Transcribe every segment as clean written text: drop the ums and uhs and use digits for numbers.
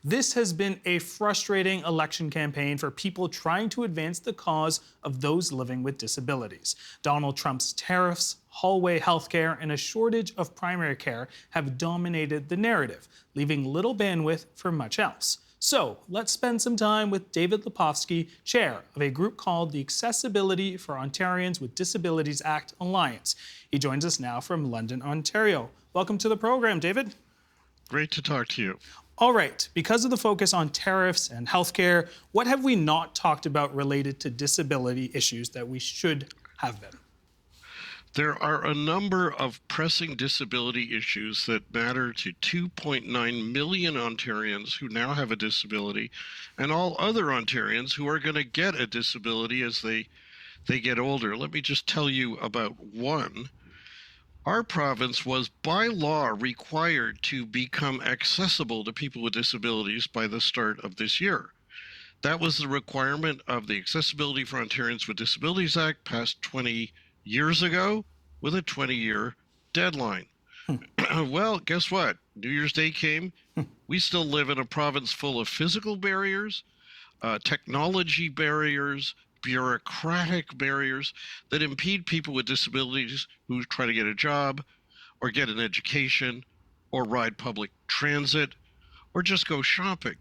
This has been a frustrating election campaign for people trying to advance the cause of those living with disabilities. Donald Trump's tariffs, hallway healthcare, and a shortage of primary care have dominated the narrative, leaving little bandwidth for much else. So let's spend some time with David Lepofsky, chair of a group called the Accessibility for Ontarians with Disabilities Act Alliance. He joins us now from London, Ontario. Welcome to the program, David. Great to talk to you. All right, because of the focus on tariffs and healthcare, what have we not talked about related to disability issues that we should have been? There are a number of pressing disability issues that matter to 2.9 million Ontarians who now have a disability, and all other Ontarians who are going to get a disability as they get older. Let me just tell you about one. Our province was by law required to become accessible to people with disabilities by the start of this year. That was the requirement of the Accessibility for Ontarians with Disabilities Act, passed 20 years ago with a 20-year deadline. Well, guess what? New Year's Day came. We still live in a province full of physical barriers, technology barriers, bureaucratic barriers that impede people with disabilities who try to get a job or get an education or ride public transit or just go shopping.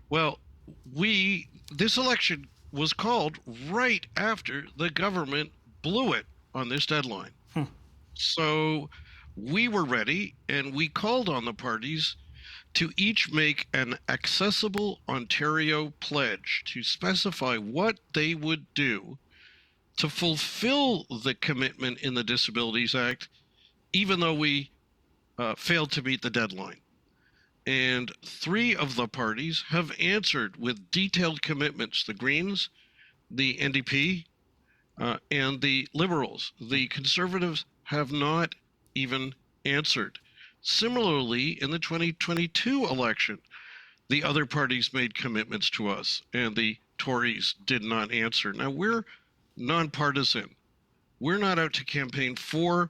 Well, this election was called right after the government blew it on this deadline. So we were ready, and we called on the parties to each make an Accessible Ontario pledge to specify what they would do to fulfill the commitment in the Disabilities Act, even though we failed to meet the deadline. And three of the parties have answered with detailed commitments: the Greens, the NDP, and the Liberals. The Conservatives have not even answered. Similarly, in the 2022 election, the other parties made commitments to us, and the Tories did not answer. Now, we're nonpartisan. We're not out to campaign for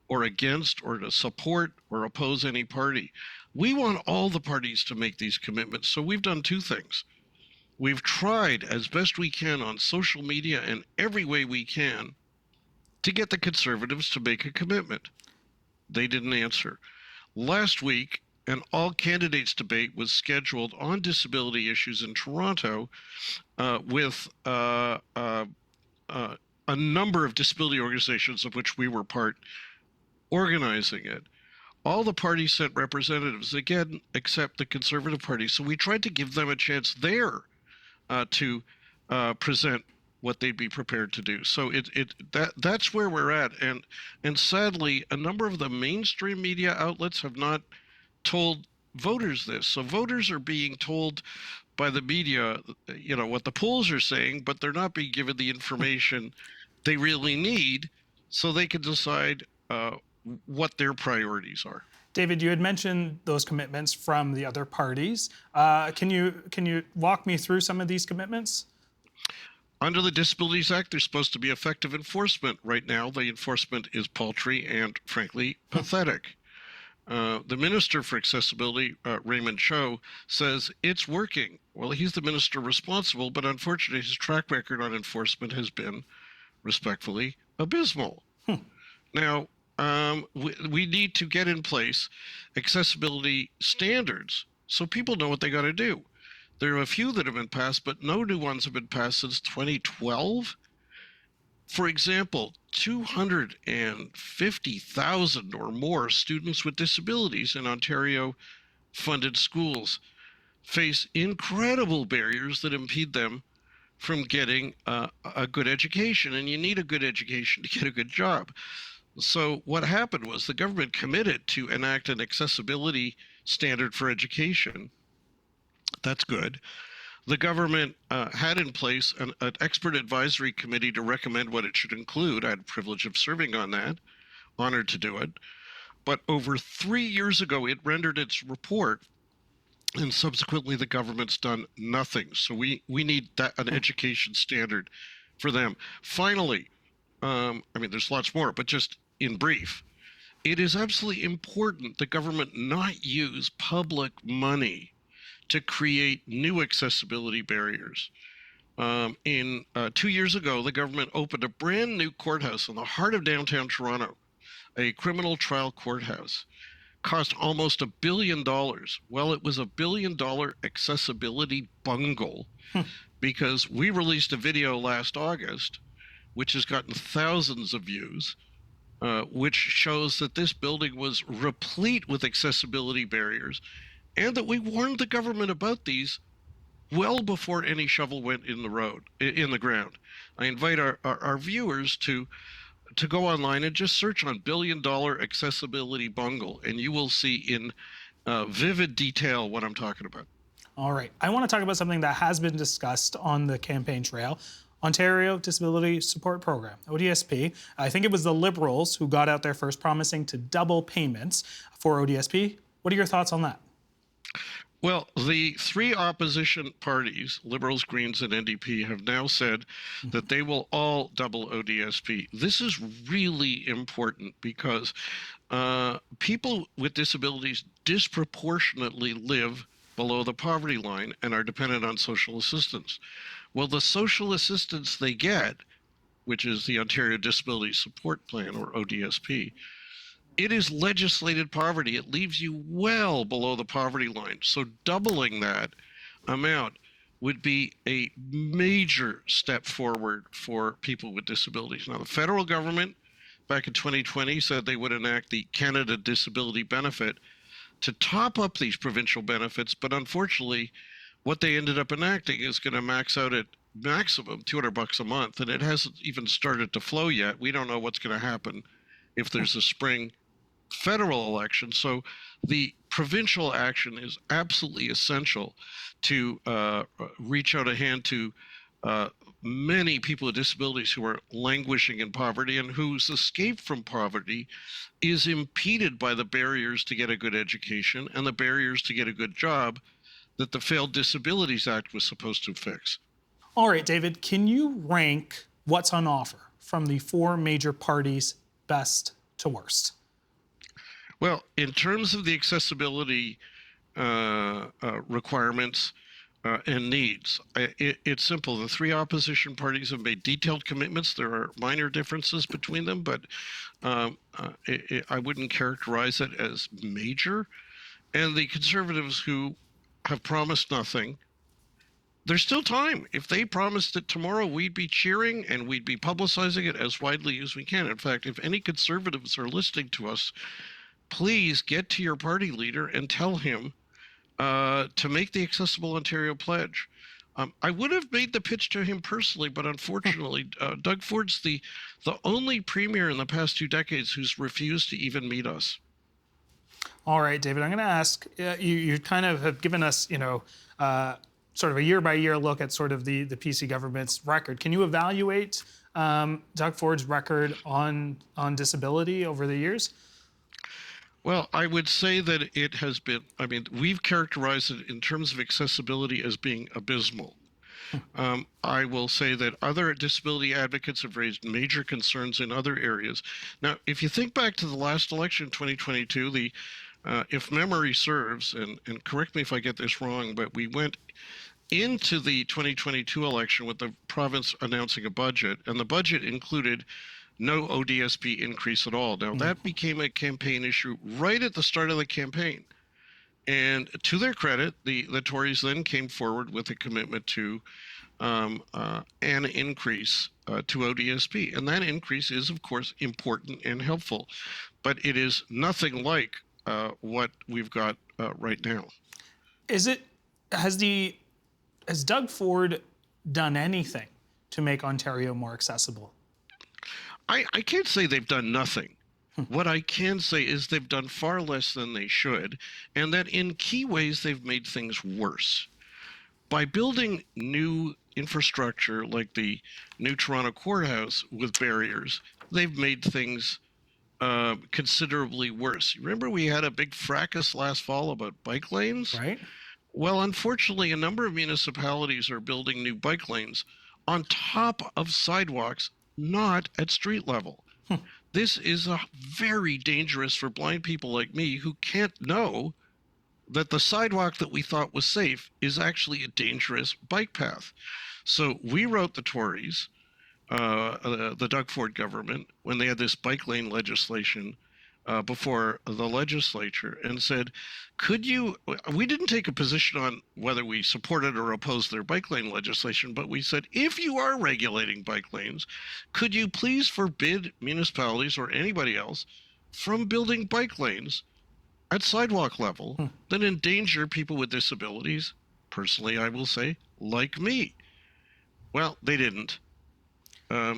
or against or to support or oppose any party. We want all the parties to make these commitments, so we've done two things. We've tried as best we can on social media and every way we can to get the Conservatives to make a commitment. They didn't answer. Last week, an all-candidates debate was scheduled on disability issues in Toronto with a number of disability organizations, of which we were part, organizing it. All the parties sent representatives, again, except the Conservative Party. So we tried to give them a chance there to present what they'd be prepared to do. So that's where we're at. And sadly, a number of the mainstream media outlets have not told voters this. So voters are being told by the media, what the polls are saying, but they're not being given the information they really need so they can decide what their priorities are. David, you had mentioned those commitments from the other parties. Can you walk me through some of these commitments? Under the Disabilities Act, there's supposed to be effective enforcement. Right now, the enforcement is paltry and, frankly, pathetic. The Minister for Accessibility, Raymond Cho, says it's working. Well, he's the minister responsible, but unfortunately, his track record on enforcement has been, respectfully, abysmal. Now, we need to get in place accessibility standards so people know what they got to do. There are a few that have been passed, but no new ones have been passed since 2012. For example, 250,000 or more students with disabilities in Ontario-funded schools face incredible barriers that impede them from getting a good education, and you need a good education to get a good job. So what happened was the government committed to enact an accessibility standard for education. That's good. The government had in place an expert advisory committee to recommend what it should include. I had the privilege of serving on that, honored to do it. But over 3 years ago, it rendered its report, and subsequently the government's done nothing. So we need an education standard for them. Finally, there's lots more, but just in brief, it is absolutely important the government not use public money to create new accessibility barriers. 2 years ago, the government opened a brand new courthouse in the heart of downtown Toronto, a criminal trial courthouse. Cost almost $1 billion. Well, it was $1 billion accessibility bungle because we released a video last August, which has gotten thousands of views, which shows that this building was replete with accessibility barriers and that we warned the government about these well before any shovel went in the ground. I invite our viewers to go online and just search on $1 billion accessibility bungle, and you will see in vivid detail what I'm talking about. All right. I want to talk about something that has been discussed on the campaign trail. Ontario Disability Support Program, ODSP. I think it was the Liberals who got out there first promising to double payments for ODSP. What are your thoughts on that? Well, the three opposition parties, Liberals, Greens, and NDP, have now said that they will all double ODSP. This is really important because people with disabilities disproportionately live below the poverty line and are dependent on social assistance. Well, the social assistance they get, which is the Ontario Disability Support Plan, or ODSP, it is legislated poverty. It leaves you well below the poverty line. So doubling that amount would be a major step forward for people with disabilities. Now, the federal government back in 2020 said they would enact the Canada Disability Benefit to top up these provincial benefits, but unfortunately, what they ended up enacting is going to max out at maximum $200 a month, and it hasn't even started to flow yet. We don't know what's going to happen if there's a spring federal election. So the provincial action is absolutely essential to reach out a hand to many people with disabilities who are languishing in poverty and whose escape from poverty is impeded by the barriers to get a good education and the barriers to get a good job that the failed Disabilities Act was supposed to fix. All right, David, can you rank what's on offer from the four major parties, best to worst? Well, in terms of the accessibility requirements and needs, it's simple. The three opposition parties have made detailed commitments. There are minor differences between them, but I wouldn't characterize it as major. And the Conservatives, who have promised nothing, there's still time. If they promised it tomorrow, we'd be cheering and we'd be publicizing it as widely as we can. In fact, if any Conservatives are listening to us, please get to your party leader and tell him to make the Accessible Ontario Pledge. I would have made the pitch to him personally, but unfortunately, Doug Ford's the only premier in the past 2 decades who's refused to even meet us. All right, David, I'm going to ask, you kind of have given us, sort of a year-by-year look at sort of the PC government's record. Can you evaluate Doug Ford's record on disability over the years? Well, I would say that it has been, we've characterized it in terms of accessibility as being abysmal. I will say that other disability advocates have raised major concerns in other areas. Now, if you think back to the last election, 2022, if memory serves, and correct me if I get this wrong, but we went into the 2022 election with the province announcing a budget, and the budget included no ODSP increase at all. Now, that became a campaign issue right at the start of the campaign. And to their credit, the Tories then came forward with a commitment to an increase to ODSP. And that increase is, of course, important and helpful. But it is nothing like what we've got right now. Has Doug Ford done anything to make Ontario more accessible? I can't say they've done nothing. What I can say is they've done far less than they should, and that in key ways they've made things worse. By building new infrastructure like the new Toronto courthouse with barriers, they've made things considerably worse. Remember we had a big fracas last fall about bike lanes? Right. Well, unfortunately, a number of municipalities are building new bike lanes on top of sidewalks, not at street level. This is very dangerous for blind people like me who can't know that the sidewalk that we thought was safe is actually a dangerous bike path. So we wrote the Tories, the Doug Ford government, when they had this bike lane legislation before the legislature, and said, we didn't take a position on whether we supported or opposed their bike lane legislation, but we said, if you are regulating bike lanes, could you please forbid municipalities or anybody else from building bike lanes at sidewalk level that endanger people with disabilities, personally, I will say, like me. Well, they didn't.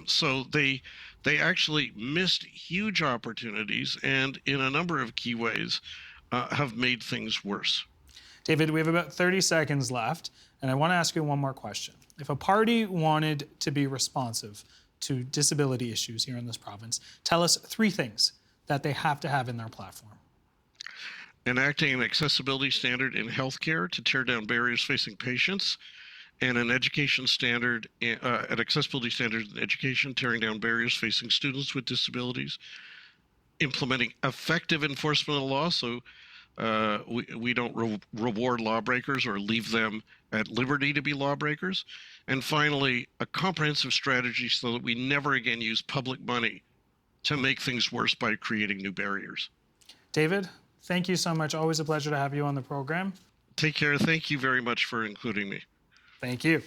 So they actually missed huge opportunities, and in a number of key ways have made things worse. David, we have about 30 seconds left, and I want to ask you one more question. If a party wanted to be responsive to disability issues here in this province, tell us 3 things that they have to have in their platform. Enacting an accessibility standard in healthcare to tear down barriers facing patients, and an education standard, an accessibility standard in education, tearing down barriers facing students with disabilities, implementing effective enforcement of law, so we don't reward lawbreakers or leave them at liberty to be lawbreakers, and finally, a comprehensive strategy so that we never again use public money to make things worse by creating new barriers. David, thank you so much. Always a pleasure to have you on the program. Take care. Thank you very much for including me. Thank you.